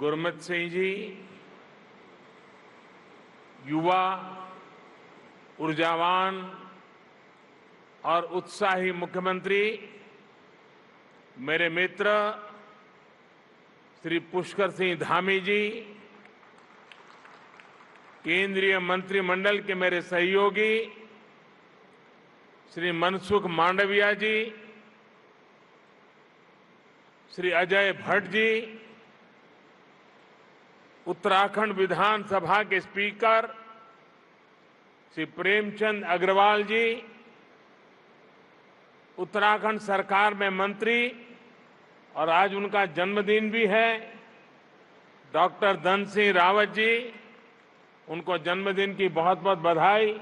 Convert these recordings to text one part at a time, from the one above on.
गुरमीत सिंह जी युवा, ऊर्जावान और उत्साही मुख्यमंत्री, मेरे मित्र श्री पुष्कर सिंह धामी जी, केंद्रीय मंत्रिमंडल के मेरे सहयोगी श्री मनसुख मांडविया जी, श्री अजय भट्ट जी, उत्तराखंड विधानसभा के स्पीकर श्री प्रेमचंद अग्रवाल जी, उत्तराखंड सरकार में मंत्री और आज उनका जन्मदिन भी है, डॉक्टर धन सिंह रावत जी, उनको जन्मदिन की बहुत बहुत बधाई।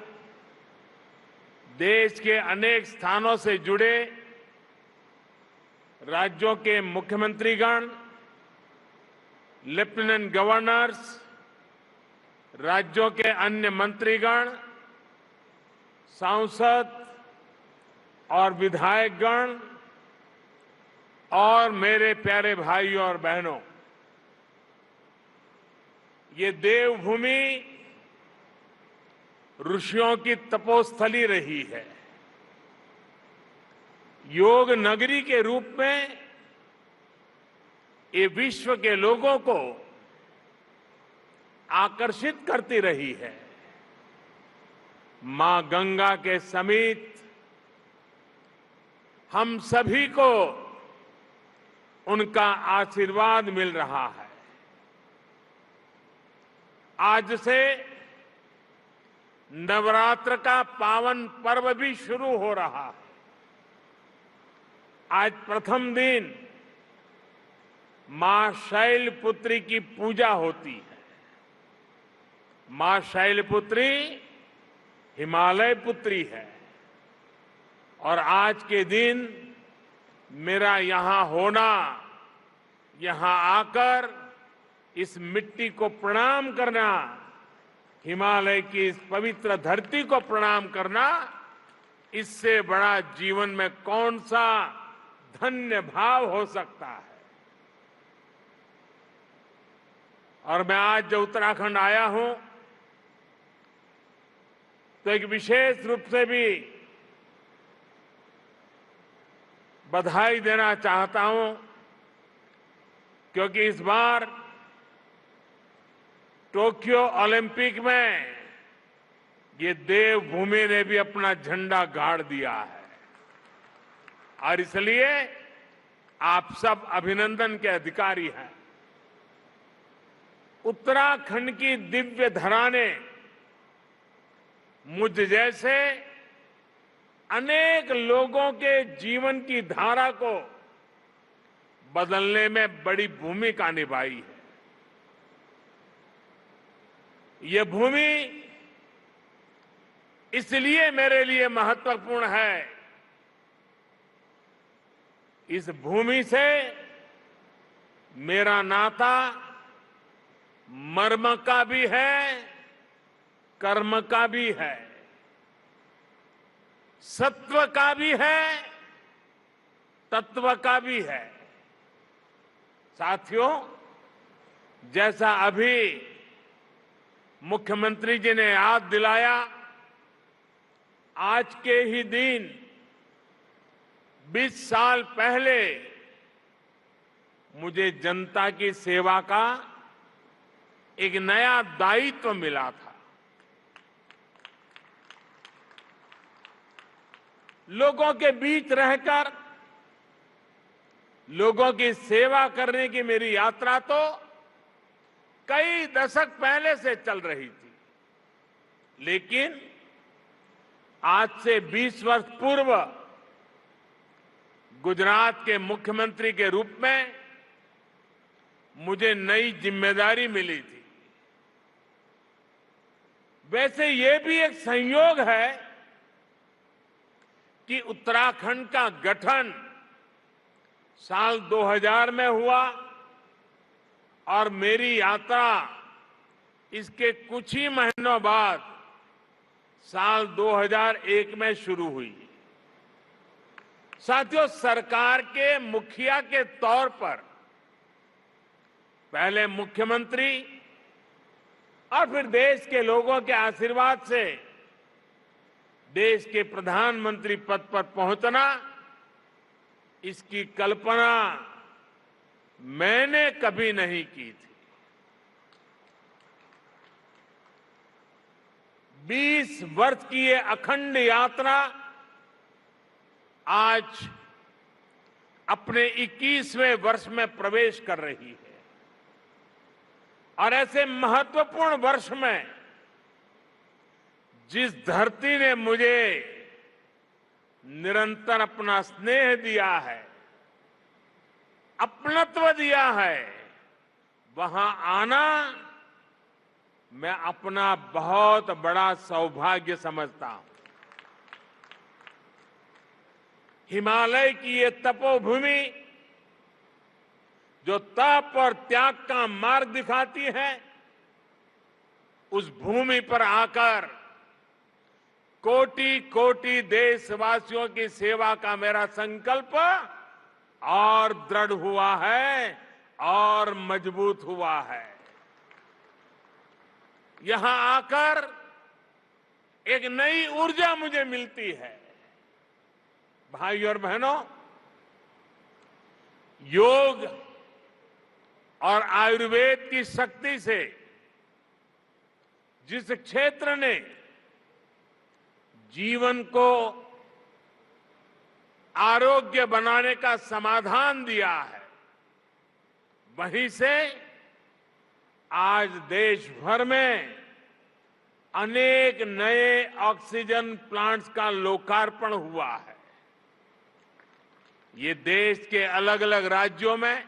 देश के अनेक स्थानों से जुड़े राज्यों के मुख्यमंत्रीगण, लेफ्टिनेंट गवर्नर्स, राज्यों के अन्य मंत्रीगण, सांसद और विधायकगण और मेरे प्यारे भाइयों और बहनों, ये देवभूमि ऋषियों की तपोस्थली रही है। योग नगरी के रूप में ये विश्व के लोगों को आकर्षित करती रही है। मां गंगा के समीप हम सभी को उनका आशीर्वाद मिल रहा है। आज से नवरात्र का पावन पर्व भी शुरू हो रहा है। आज प्रथम दिन मां शैलपुत्री की पूजा होती है। मां शैलपुत्री हिमालय पुत्री है और आज के दिन मेरा यहां होना, यहां आकर इस मिट्टी को प्रणाम करना, हिमालय की इस पवित्र धरती को प्रणाम करना, इससे बड़ा जीवन में कौन सा धन्य भाव हो सकता है। और मैं आज जो उत्तराखंड आया हूं तो एक विशेष रूप से भी बधाई देना चाहता हूं, क्योंकि इस बार टोक्यो ओलंपिक में ये देवभूमि ने भी अपना झंडा गाड़ दिया है और इसलिए आप सब अभिनंदन के अधिकारी हैं। उत्तराखंड की दिव्य धरा ने मुझ जैसे अनेक लोगों के जीवन की धारा को बदलने में बड़ी भूमिका निभाई है। यह भूमि इसलिए मेरे लिए महत्वपूर्ण है, इस भूमि से मेरा नाता मर्म का भी है, कर्म का भी है, सत्व का भी है, तत्व का भी है। साथियों, जैसा अभी मुख्यमंत्री जी ने याद दिलाया, आज के ही दिन 20 साल पहले मुझे जनता की सेवा का एक नया दायित्व मिला था। लोगों के बीच रहकर लोगों की सेवा करने की मेरी यात्रा तो कई दशक पहले से चल रही थी, लेकिन आज से 20 वर्ष पूर्व गुजरात के मुख्यमंत्री के रूप में मुझे नई जिम्मेदारी मिली थी। वैसे ये भी एक संयोग है कि उत्तराखंड का गठन साल 2000 में हुआ और मेरी यात्रा इसके कुछ ही महीनों बाद साल 2001 में शुरू हुई। साथियों, सरकार के मुखिया के तौर पर पहले मुख्यमंत्री और फिर देश के लोगों के आशीर्वाद से देश के प्रधानमंत्री पद पर पहुंचना, इसकी कल्पना मैंने कभी नहीं की थी। 20 वर्ष की ये अखंड यात्रा आज अपने 21वें वर्ष में प्रवेश कर रही है और ऐसे महत्वपूर्ण वर्ष में जिस धरती ने मुझे निरंतर अपना स्नेह दिया है, अपनत्व दिया है, वहां आना मैं अपना बहुत बड़ा सौभाग्य समझता हूं। हिमालय की ये तपोभूमि जो तप और त्याग का मार्ग दिखाती है, उस भूमि पर आकर कोटि कोटि देशवासियों की सेवा का मेरा संकल्प और दृढ़ हुआ है और मजबूत हुआ है। यहां आकर एक नई ऊर्जा मुझे मिलती है। भाइयों और बहनों, योग और आयुर्वेद की शक्ति से जिस क्षेत्र ने जीवन को आरोग्य बनाने का समाधान दिया है, वहीं से आज देश भर में अनेक नए ऑक्सीजन प्लांट्स का लोकार्पण हुआ है। ये देश के अलग अलग राज्यों में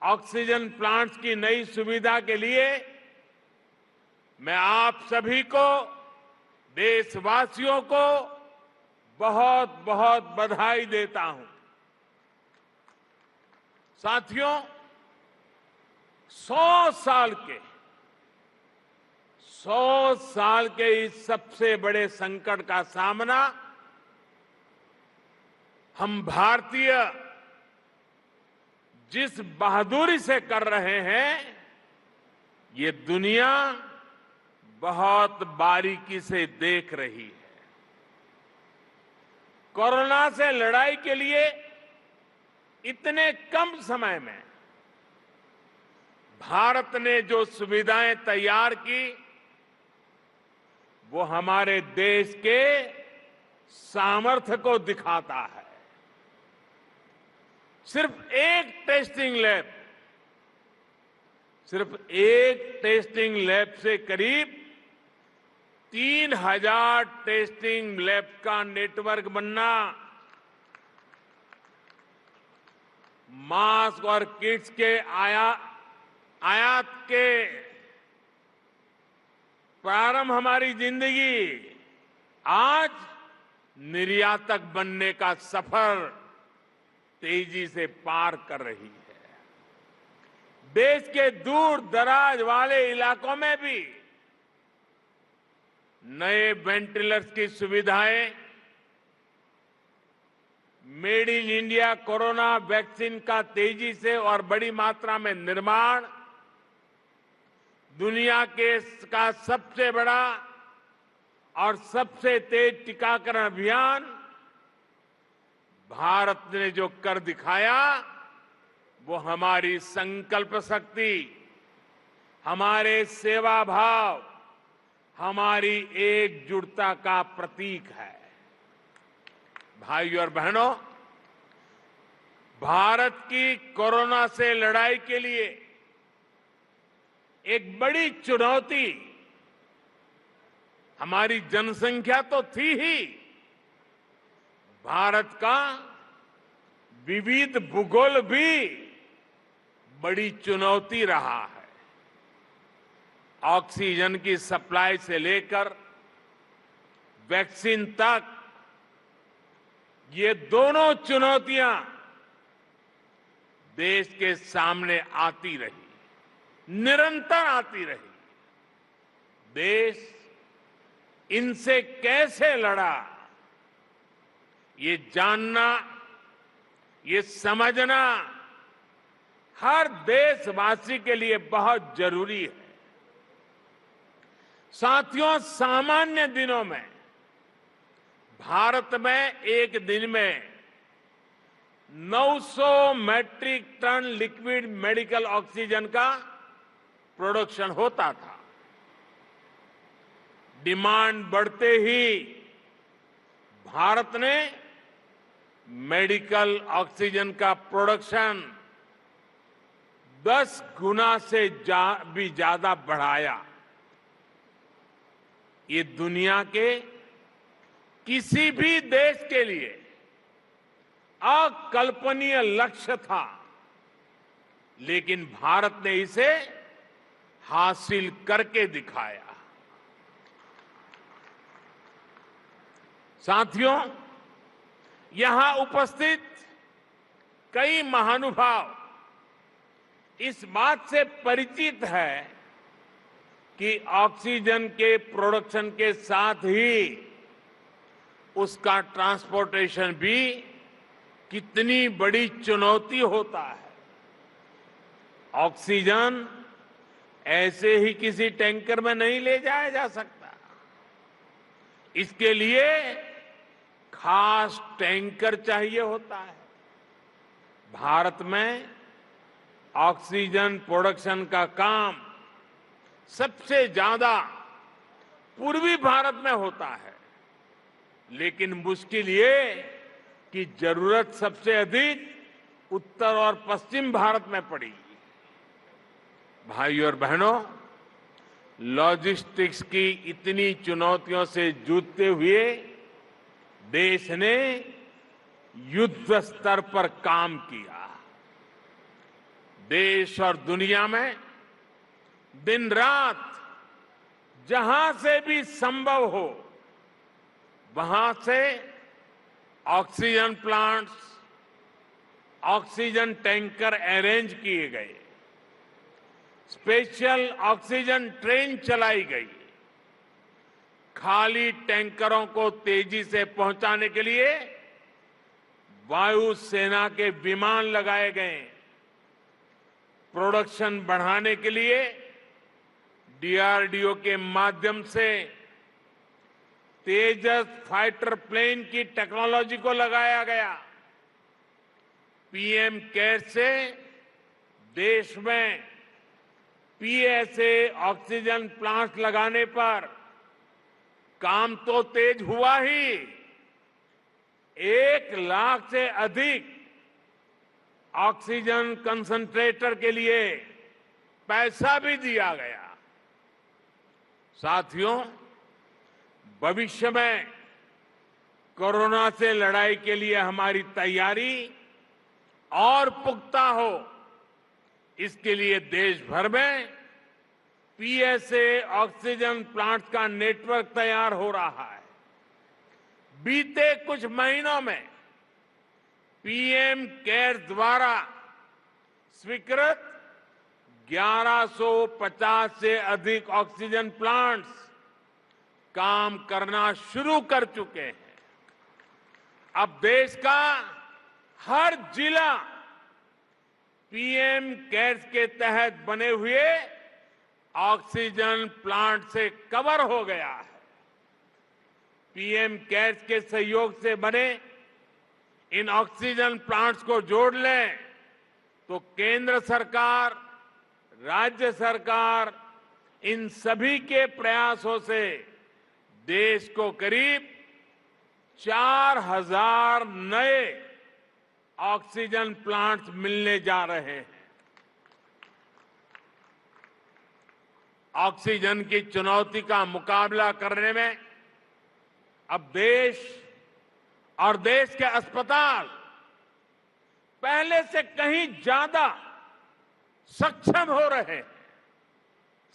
ऑक्सीजन प्लांट्स की नई सुविधा के लिए मैं आप सभी को, देशवासियों को बहुत बहुत बधाई देता हूं। साथियों, 100 साल के इस सबसे बड़े संकट का सामना हम भारतीय जिस बहादुरी से कर रहे हैं, ये दुनिया बहुत बारीकी से देख रही है। कोरोना से लड़ाई के लिए इतने कम समय में भारत ने जो सुविधाएं तैयार की, वो हमारे देश के सामर्थ्य को दिखाता है। सिर्फ एक टेस्टिंग लैब से करीब 3000 टेस्टिंग लैब का नेटवर्क बनना, मास्क और किट्स के आयात के प्रारंभ, हमारी जिंदगी आज निर्यातक बनने का सफर तेजी से पार कर रही है। देश के दूर दराज वाले इलाकों में भी नए वेंटिलेटर्स की सुविधाएं, made in India corona vaccine का तेजी से और बड़ी मात्रा में निर्माण, दुनिया का सबसे बड़ा और सबसे तेज टीकाकरण अभियान, भारत ने जो कर दिखाया, वो हमारी संकल्प शक्ति, हमारे सेवा भाव, हमारी एकजुटता का प्रतीक है। भाइयों और बहनों, भारत की कोरोना से लड़ाई के लिए एक बड़ी चुनौती हमारी जनसंख्या तो थी ही, भारत का विविध भूगोल भी बड़ी चुनौती रहा है। ऑक्सीजन की सप्लाई से लेकर वैक्सीन तक, ये दोनों चुनौतियां देश के सामने आती रही, निरंतर आती रही। देश इनसे कैसे लड़ा, ये जानना, ये समझना हर देशवासी के लिए बहुत जरूरी है। साथियों, सामान्य दिनों में भारत में एक दिन में 900 metric tonne liquid medical oxygen का प्रोडक्शन होता था। डिमांड बढ़ते ही भारत ने मेडिकल ऑक्सीजन का प्रोडक्शन 10 गुना से भी ज्यादा बढ़ाया। ये दुनिया के किसी भी देश के लिए अकल्पनीय लक्ष्य था, लेकिन भारत ने इसे हासिल करके दिखाया। साथियों, यहां उपस्थित कई महानुभाव इस बात से परिचित है कि ऑक्सीजन के प्रोडक्शन के साथ ही उसका ट्रांसपोर्टेशन भी कितनी बड़ी चुनौती होता है। ऑक्सीजन ऐसे ही किसी टैंकर में नहीं ले जाया जा सकता। इसके लिए खास टैंकर चाहिए होता है। भारत में ऑक्सीजन प्रोडक्शन का काम सबसे ज्यादा पूर्वी भारत में होता है, लेकिन मुश्किल ये कि जरूरत सबसे अधिक उत्तर और पश्चिम भारत में पड़ी। भाइयों और बहनों, लॉजिस्टिक्स की इतनी चुनौतियों से जूझते हुए देश ने युद्ध स्तर पर काम किया। देश और दुनिया में दिन रात जहां से भी संभव हो वहां से oxygen plants, oxygen tanker arrange किए गए, स्पेशल ऑक्सीजन ट्रेन चलाई गई, खाली टैंकरों को तेजी से पहुंचाने के लिए वायुसेना के विमान लगाए गए, प्रोडक्शन बढ़ाने के लिए डीआरडीओ के माध्यम से तेजस फाइटर प्लेन की टेक्नोलॉजी को लगाया गया। पीएम केयर से देश में पीएसए ऑक्सीजन प्लांट लगाने पर काम तो तेज हुआ ही, 1 लाख से अधिक ऑक्सीजन कंसंट्रेटर के लिए पैसा भी दिया गया। साथियों, भविष्य में कोरोना से लड़ाई के लिए हमारी तैयारी और पुख्ता हो, इसके लिए देश भर में पीएसए ऑक्सीजन प्लांट का नेटवर्क तैयार हो रहा है। बीते कुछ महीनों में पीएम केयर द्वारा स्वीकृत 1150 से अधिक ऑक्सीजन प्लांट्स काम करना शुरू कर चुके हैं। अब देश का हर जिला पीएम केयर्स के तहत बने हुए ऑक्सीजन प्लांट से कवर हो गया है। पीएम केयर्स के सहयोग से बने इन ऑक्सीजन प्लांट्स को जोड़ लें तो केंद्र सरकार, राज्य सरकार, इन सभी के प्रयासों से देश को करीब 4000 नए ऑक्सीजन प्लांट्स मिलने जा रहे हैं। ऑक्सीजन की चुनौती का मुकाबला करने में अब देश और देश के अस्पताल पहले से कहीं ज्यादा सक्षम हो रहे हैं।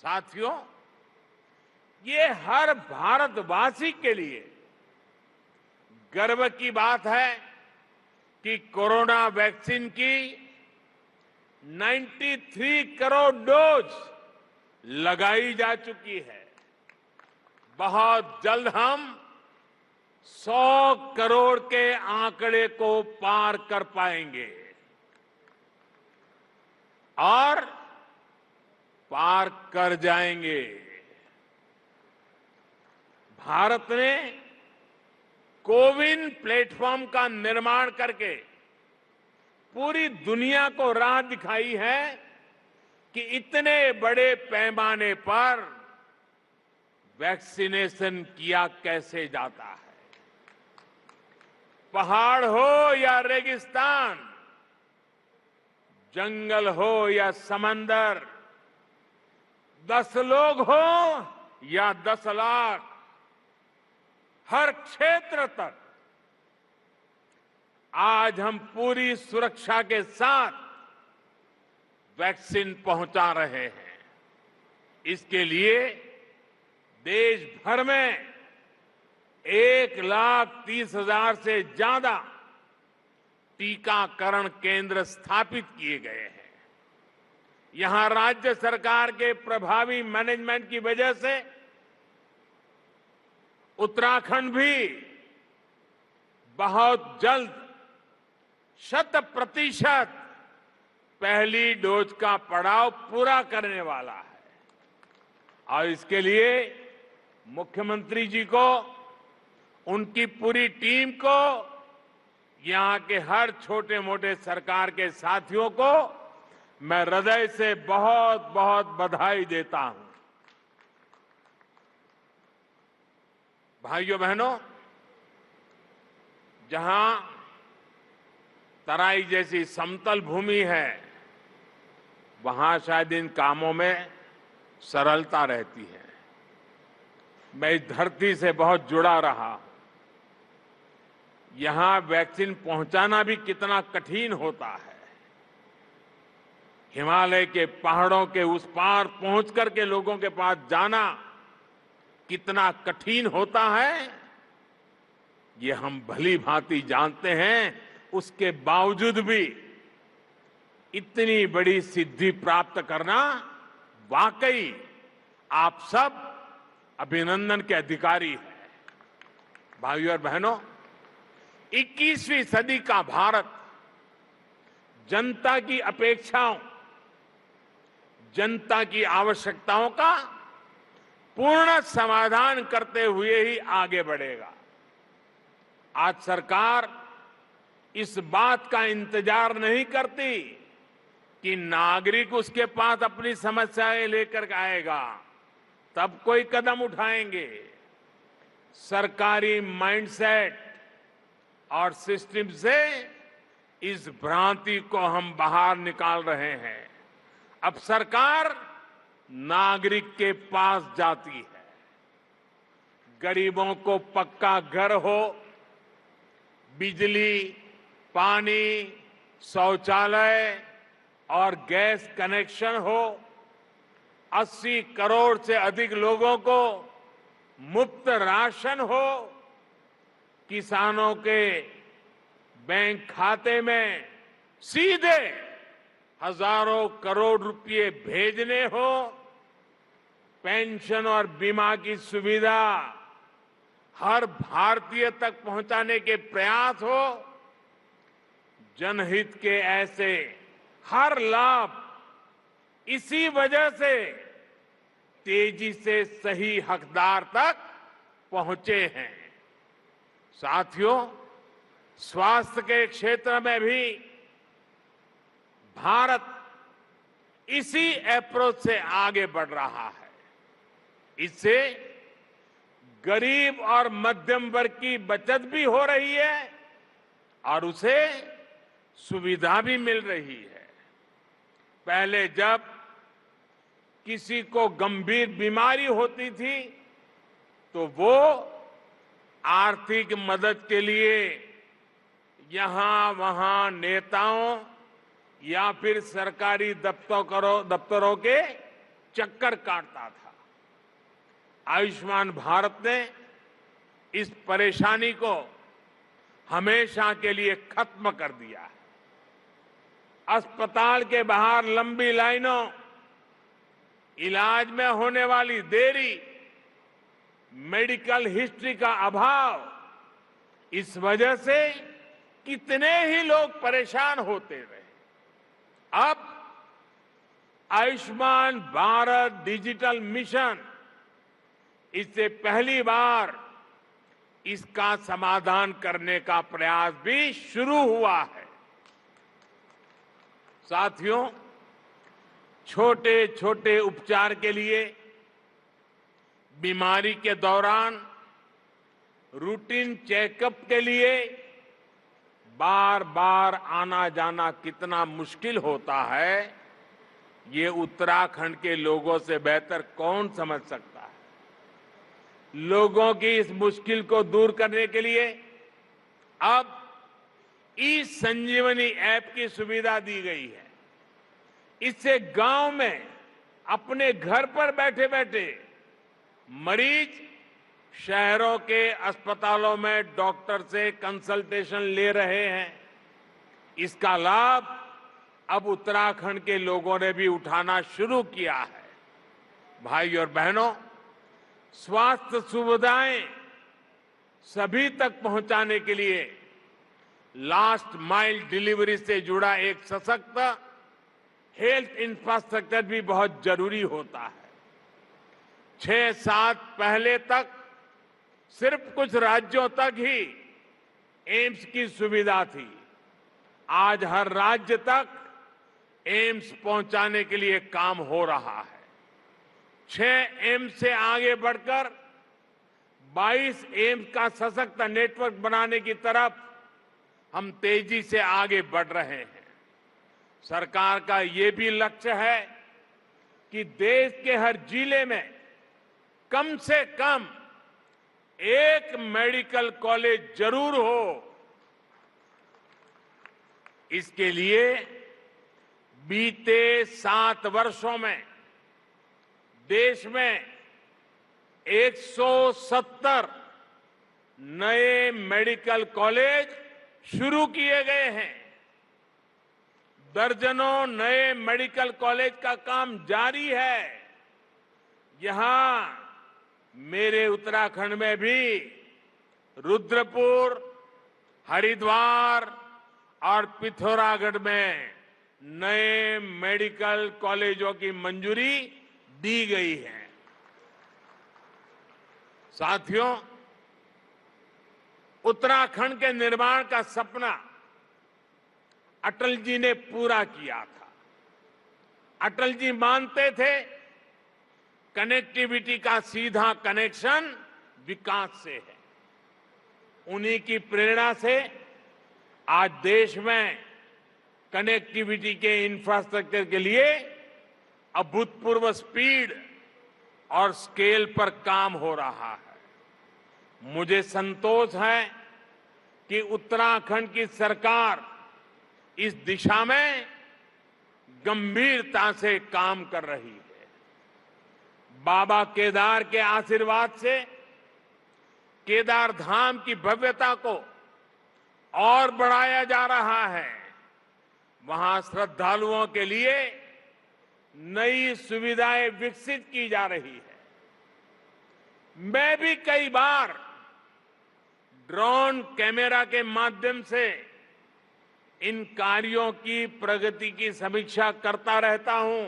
साथियों, ये हर भारतवासी के लिए गर्व की बात है कि कोरोना वैक्सीन की 93 करोड़ डोज लगाई जा चुकी है। बहुत जल्द हम 100 करोड़ के आंकड़े को पार कर पाएंगे। और पार कर जाएंगे। भारत ने कोविन प्लेटफॉर्म का निर्माण करके पूरी दुनिया को राह दिखाई है कि इतने बड़े पैमाने पर वैक्सीनेशन किया कैसे जाता है। पहाड़ हो या रेगिस्तान, जंगल हो या समंदर, 10 लोग हो या 10 लाख, हर क्षेत्र तक आज हम पूरी सुरक्षा के साथ वैक्सीन पहुंचा रहे हैं। इसके लिए देश भर में 1,30,000 से ज्यादा टीकाकरण केंद्र स्थापित किए गए हैं। यहां राज्य सरकार के प्रभावी मैनेजमेंट की वजह से उत्तराखंड भी बहुत जल्द 100% पहली डोज का पड़ाव पूरा करने वाला है। और इसके लिए मुख्यमंत्री जी को, उनकी पूरी टीम को, यहां के हर छोटे मोटे सरकार के साथियों को मैं हृदय से बहुत बहुत बधाई देता हूं। भाइयों बहनों, जहां तराई जैसी समतल भूमि है, वहां शायद इन कामों में सरलता रहती है। मैं इस धरती से बहुत जुड़ा रहा। यहां वैक्सीन पहुंचाना भी कितना कठिन होता है। हिमालय के पहाड़ों के उस पार पहुंच करके लोगों के पास जाना कितना कठिन होता है, ये हम भली भांति जानते हैं। उसके बावजूद भी इतनी बड़ी सिद्धि प्राप्त करना वाकई आप सब अभिनंदन के अधिकारी हैं। भाइयों और बहनों, 21वीं सदी का भारत जनता की अपेक्षाओं, जनता की आवश्यकताओं का पूर्ण समाधान करते हुए ही आगे बढ़ेगा। आज सरकार इस बात का इंतजार नहीं करती कि नागरिक उसके पास अपनी समस्याएं लेकर आएगा तब कोई कदम उठाएंगे। सरकारी माइंडसेट और सिस्टम से इस भ्रांति को हम बाहर निकाल रहे हैं। अब सरकार नागरिक के पास जाती है। गरीबों को पक्का घर हो, बिजली, पानी, शौचालय और गैस कनेक्शन हो, 80 करोड़ से अधिक लोगों को मुफ्त राशन हो, किसानों के बैंक खाते में सीधे हजारों करोड़ रुपए भेजने हो, पेंशन और बीमा की सुविधा हर भारतीय तक पहुंचाने के प्रयास हो, जनहित के ऐसे हर लाभ इसी वजह से तेजी से सही हकदार तक पहुंचे हैं। साथियों, स्वास्थ्य के क्षेत्र में भी भारत इसी अप्रोच से आगे बढ़ रहा है। इससे गरीब और मध्यम वर्ग की बचत भी हो रही है और उसे सुविधा भी मिल रही है। पहले जब किसी को गंभीर बीमारी होती थी तो वो आर्थिक मदद के लिए यहां वहां नेताओं या फिर सरकारी दफ्तरों के चक्कर काटता था। आयुष्मान भारत ने इस परेशानी को हमेशा के लिए खत्म कर दिया है। अस्पताल के बाहर लंबी लाइनों, इलाज में होने वाली देरी, मेडिकल हिस्ट्री का अभाव, इस वजह से कितने ही लोग परेशान होते रहे। अब आयुष्मान भारत डिजिटल मिशन, इससे पहली बार इसका समाधान करने का प्रयास भी शुरू हुआ है। साथियों, छोटे छोटे उपचार के लिए बीमारी के दौरान रूटीन चेकअप के लिए बार बार आना जाना कितना मुश्किल होता है, ये उत्तराखंड के लोगों से बेहतर कौन समझ सकता है। लोगों की इस मुश्किल को दूर करने के लिए अब ई संजीवनी ऐप की सुविधा दी गई है। इससे गांव में अपने घर पर बैठे बैठे मरीज शहरों के अस्पतालों में डॉक्टर से कंसल्टेशन ले रहे हैं। इसका लाभ अब उत्तराखंड के लोगों ने भी उठाना शुरू किया है। भाई और बहनों, स्वास्थ्य सुविधाएं सभी तक पहुंचाने के लिए लास्ट माइल डिलीवरी से जुड़ा एक सशक्त हेल्थ इंफ्रास्ट्रक्चर भी बहुत जरूरी होता है। 6-7 पहले तक सिर्फ कुछ राज्यों तक ही एम्स की सुविधा थी। आज हर राज्य तक एम्स पहुंचाने के लिए काम हो रहा है। 6 एम्स से आगे बढ़कर 22 एम्स का सशक्त नेटवर्क बनाने की तरफ हम तेजी से आगे बढ़ रहे हैं। सरकार का ये भी लक्ष्य है कि देश के हर जिले में कम से कम एक मेडिकल कॉलेज जरूर हो। इसके लिए बीते 7 वर्षों में देश में 170 नए मेडिकल कॉलेज शुरू किए गए हैं। दर्जनों नए मेडिकल कॉलेज का काम जारी है। यहां मेरे उत्तराखंड में भी रुद्रपुर, हरिद्वार और पिथौरागढ़ में नए मेडिकल कॉलेजों की मंजूरी दी गई है। साथियों, उत्तराखंड के निर्माण का सपना अटल जी ने पूरा किया था। अटल जी मानते थे कनेक्टिविटी का सीधा कनेक्शन विकास से है। उन्हीं की प्रेरणा से आज देश में कनेक्टिविटी के इंफ्रास्ट्रक्चर के लिए अभूतपूर्व स्पीड और स्केल पर काम हो रहा है। मुझे संतोष है कि उत्तराखंड की सरकार इस दिशा में गंभीरता से काम कर रही है। बाबा केदार के आशीर्वाद से केदार धाम की भव्यता को और बढ़ाया जा रहा है। वहां श्रद्धालुओं के लिए नई सुविधाएं विकसित की जा रही है। मैं भी कई बार ड्रोन कैमरा के माध्यम से इन कार्यों की प्रगति की समीक्षा करता रहता हूं।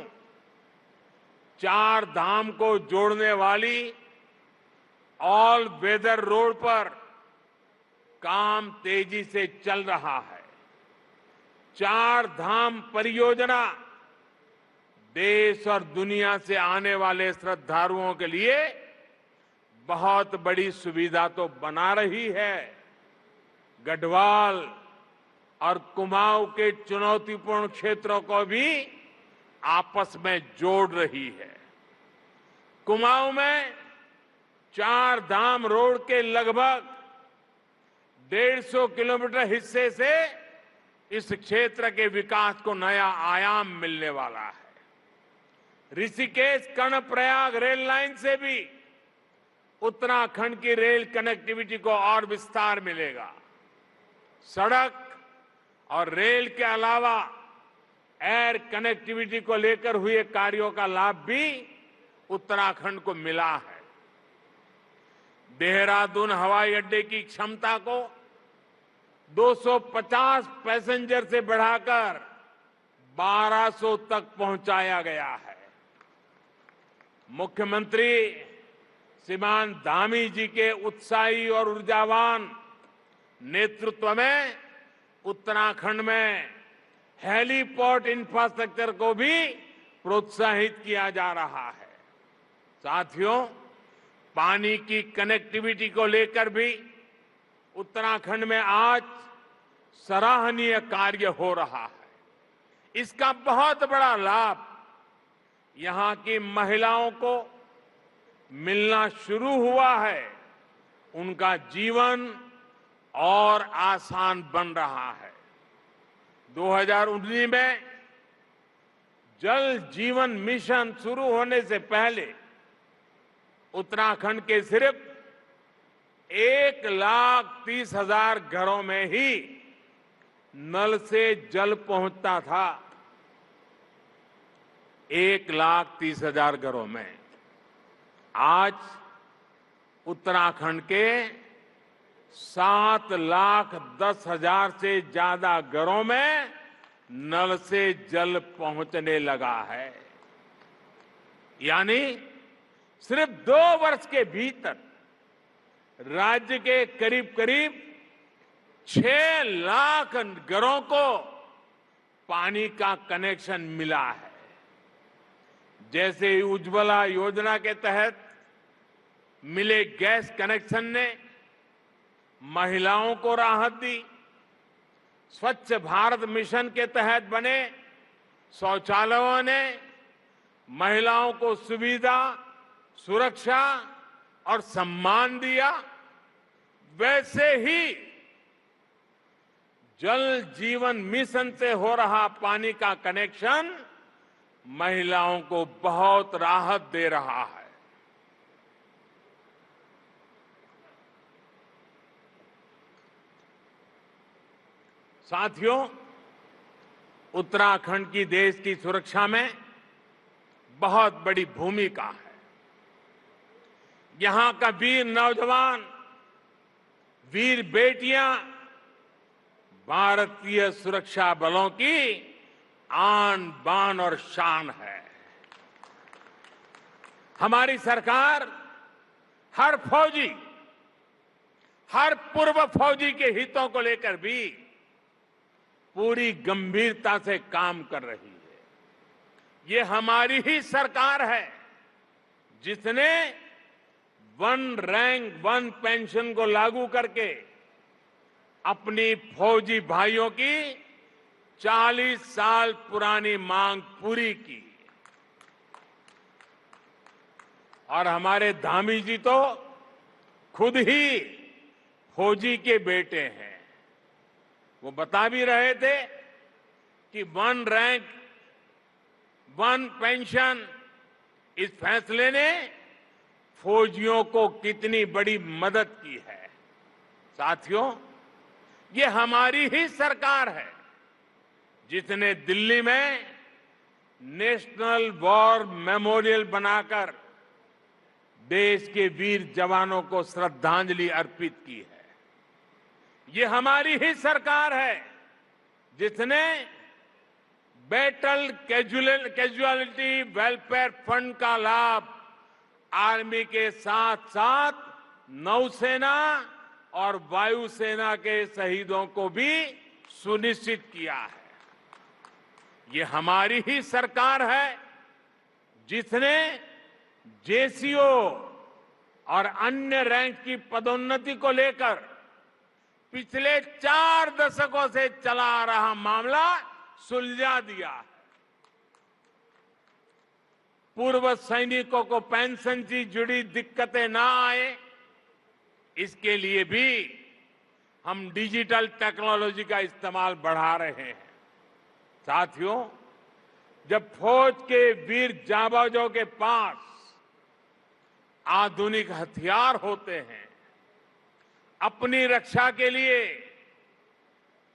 4 धाम को जोड़ने वाली ऑल वेदर रोड पर काम तेजी से चल रहा है। 4 धाम परियोजना देश और दुनिया से आने वाले श्रद्धालुओं के लिए बहुत बड़ी सुविधा तो बना रही है। गढ़वाल और कुमाऊं के चुनौतीपूर्ण क्षेत्रों को भी आपस में जोड़ रही है। कुमाऊं में 4 धाम रोड के लगभग 150 किलोमीटर हिस्से से इस क्षेत्र के विकास को नया आयाम मिलने वाला है। ऋषिकेश कर्णप्रयाग रेल लाइन से भी उत्तराखंड की रेल कनेक्टिविटी को और विस्तार मिलेगा। सड़क और रेल के अलावा एयर कनेक्टिविटी को लेकर हुए कार्यों का लाभ भी उत्तराखंड को मिला है। देहरादून हवाई अड्डे की क्षमता को 250 पैसेंजर से बढ़ाकर 1200 तक पहुंचाया गया है। मुख्यमंत्री श्रीमान धामी जी के उत्साही और ऊर्जावान नेतृत्व में उत्तराखंड में हेलीपोर्ट इंफ्रास्ट्रक्चर को भी प्रोत्साहित किया जा रहा है। साथियों, पानी की कनेक्टिविटी को लेकर भी उत्तराखंड में आज सराहनीय कार्य हो रहा है। इसका बहुत बड़ा लाभ यहां की महिलाओं को मिलना शुरू हुआ है। उनका जीवन और आसान बन रहा है। 2019 में जल जीवन मिशन शुरू होने से पहले उत्तराखंड के सिर्फ 1,30,000 घरों में ही नल से जल पहुंचता था। 1,30,000 घरों में। आज उत्तराखंड के 7,10,000 से ज्यादा घरों में नल से जल पहुंचने लगा है। यानी सिर्फ 2 वर्ष के भीतर राज्य के करीब करीब 6 लाख घरों को पानी का कनेक्शन मिला है। जैसे उज्ज्वला योजना के तहत मिले गैस कनेक्शन ने महिलाओं को राहत दी, स्वच्छ भारत मिशन के तहत बने शौचालयों ने महिलाओं को सुविधा, सुरक्षा और सम्मान दिया, वैसे ही जल जीवन मिशन से हो रहा पानी का कनेक्शन महिलाओं को बहुत राहत दे रहा है। साथियों, उत्तराखंड की देश की सुरक्षा में बहुत बड़ी भूमिका है। यहां का वीर नौजवान, वीर बेटियां भारतीय सुरक्षा बलों की आन बान और शान है। हमारी सरकार हर फौजी, हर पूर्व फौजी के हितों को लेकर भी पूरी गंभीरता से काम कर रही है। ये हमारी ही सरकार है जिसने 1 रैंक 1 पेंशन को लागू करके अपनी फौजी भाइयों की 40 साल पुरानी मांग पूरी की। और हमारे धामी जी तो खुद ही फौजी के बेटे हैं। वो बता भी रहे थे कि 1 रैंक 1 पेंशन, इस फैसले ने फौजियों को कितनी बड़ी मदद की है। साथियों, ये हमारी ही सरकार है जिसने दिल्ली में नेशनल वॉर मेमोरियल बनाकर देश के वीर जवानों को श्रद्धांजलि अर्पित की है। ये हमारी ही सरकार है जिसने बैटल कैजुअलिटी वेलफेयर फंड का लाभ आर्मी के साथ साथ नौसेना और वायुसेना के शहीदों को भी सुनिश्चित किया है। ये हमारी ही सरकार है जिसने जेसीओ और अन्य रैंक की पदोन्नति को लेकर पिछले 4 दशकों से चला आ रहा मामला सुलझा दिया है। पूर्व सैनिकों को पेंशन से जुड़ी दिक्कतें ना आए, इसके लिए भी हम डिजिटल टेक्नोलॉजी का इस्तेमाल बढ़ा रहे हैं। साथियों, जब फौज के वीर जाबाजों के पास आधुनिक हथियार होते हैं, अपनी रक्षा के लिए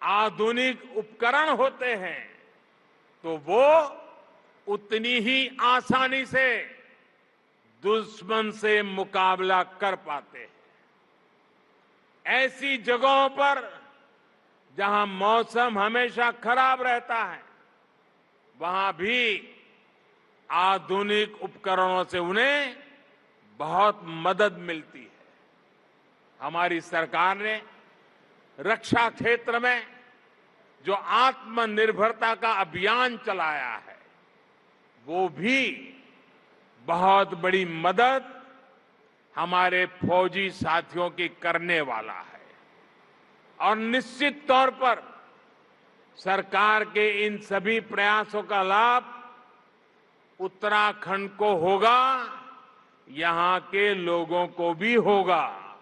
आधुनिक उपकरण होते हैं, तो वो उतनी ही आसानी से दुश्मन से मुकाबला कर पाते हैं। ऐसी जगहों पर जहां मौसम हमेशा खराब रहता है, वहां भी आधुनिक उपकरणों से उन्हें बहुत मदद मिलती है। हमारी सरकार ने रक्षा क्षेत्र में जो आत्मनिर्भरता का अभियान चलाया है, वो भी बहुत बड़ी मदद हमारे फौजी साथियों की करने वाला है। और निश्चित तौर पर सरकार के इन सभी प्रयासों का लाभ उत्तराखंड को होगा, यहां के लोगों को भी होगा।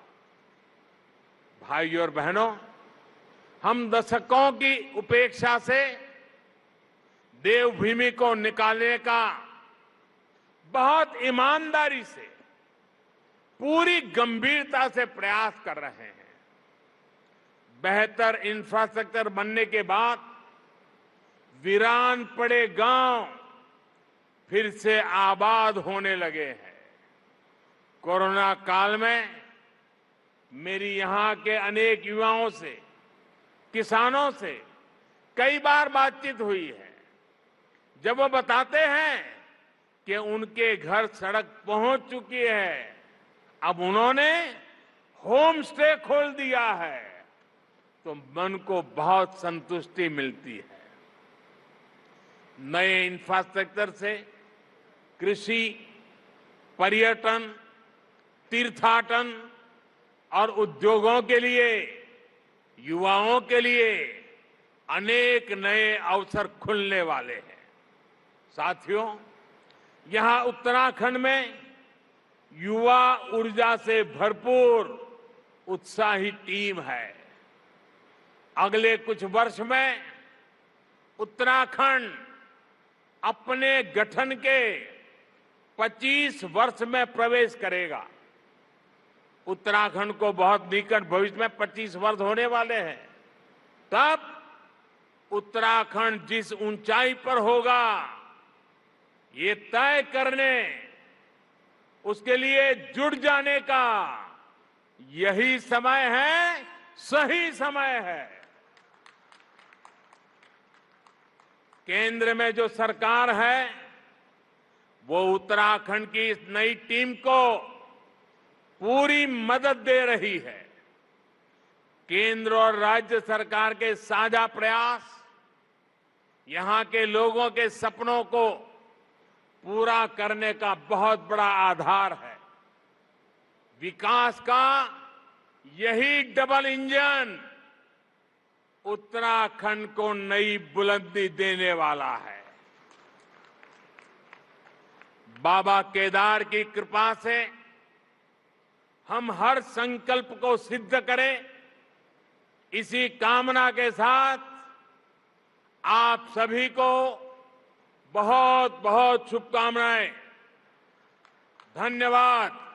भाइयों और बहनों, हम दशकों की उपेक्षा से देवभूमि को निकालने का बहुत ईमानदारी से, पूरी गंभीरता से प्रयास कर रहे हैं। बेहतर इंफ्रास्ट्रक्चर बनने के बाद वीरान पड़े गांव फिर से आबाद होने लगे हैं। कोरोना काल में मेरी यहां के अनेक युवाओं से, किसानों से कई बार बातचीत हुई है। जब वो बताते हैं कि उनके घर सड़क पहुंच चुकी है, अब उन्होंने होम स्टे खोल दिया है, तो मन को बहुत संतुष्टि मिलती है। नए इंफ्रास्ट्रक्चर से कृषि, पर्यटन, तीर्थाटन और उद्योगों के लिए, युवाओं के लिए अनेक नए अवसर खुलने वाले हैं। साथियों, यहां उत्तराखंड में युवा ऊर्जा से भरपूर उत्साही टीम है। अगले कुछ वर्ष में उत्तराखंड अपने गठन के 25 वर्ष में प्रवेश करेगा। उत्तराखंड को बहुत निकट भविष्य में 25 वर्ष होने वाले हैं। तब उत्तराखंड जिस ऊंचाई पर होगा, ये तय करने, उसके लिए जुट जाने का यही समय है, सही समय है। केंद्र में जो सरकार है, वो उत्तराखंड की इस नई टीम को पूरी मदद दे रही है। केंद्र और राज्य सरकार के साझा प्रयास यहां के लोगों के सपनों को पूरा करने का बहुत बड़ा आधार है। विकास का यही डबल इंजन उत्तराखंड को नई बुलंदी देने वाला है। बाबा केदार की कृपा से हम हर संकल्प को सिद्ध करें, इसी कामना के साथ आप सभी को बहुत बहुत शुभकामनाएं। धन्यवाद।